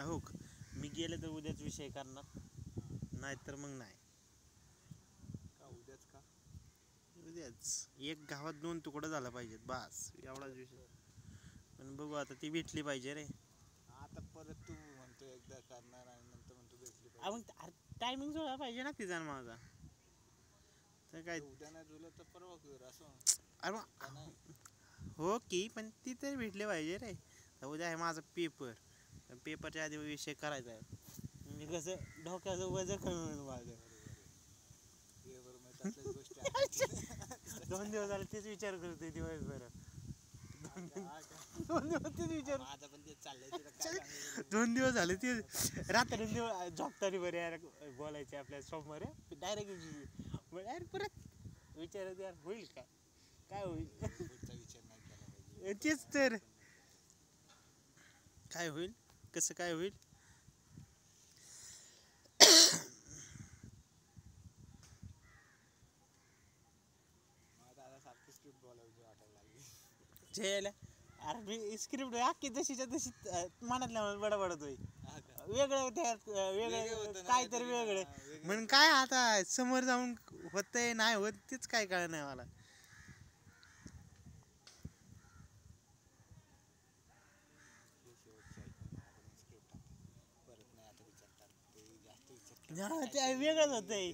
हो मी गेले तर उद्याच विषय करणार, नाहीतर मग नाही. उद्याच का? उद्याच एक गावात 2 तुकडं झालं पाहिजेत बस, एवढाच विषय. पण बघू आता, ती भेटली पाहिजे रे. आता परत तू म्हणतो एकदा करणार आणि नंतर म्हणतो भेटली पाहिजे. मग टायमिंग जुळला पाहिजे ना तिचा माझा. तर काय उद्या नाही जुळलं तर परवा कर असं. अरे हो की, पण ती तरी भेटली पाहिजे रे. उद्या आहे माझा पेपर, पेपरच्या आधी विषय करायचा आहे. म्हणजे कसं डोक्याचं वजन कमी होईल माझं. 2 दिवस झाले तेच विचार करतोय दिवसभर. 2 दिवस तेच विचार. माझं पण तेच चाललंय. 2 दिवस झाले ते रात्री झोपताना बरे यार बोलायचे आपल्या समोर, डायरेक्ट परत विचारत यार होईल काय, काय होईल. पुढचा विचार नाही केला पाहिजे. तेच तर, काय होईल, कसं काय होईल. आता सारखी स्क्रिप्ट बोलायची वाटायला लागली. झेल अरे मी स्क्रिप्ट अख्खी जशीच्या तशी मनातल्या बडबडतोय. वेगळं त्यात वेगळं काय तर वेगळं म्हणून काय आता समोर जाऊन होतंय नाही होत तेच काय कळ नाही मला. परत नाही आता विचार करत, ते जास्त विचार ते वेगळंच होतंय.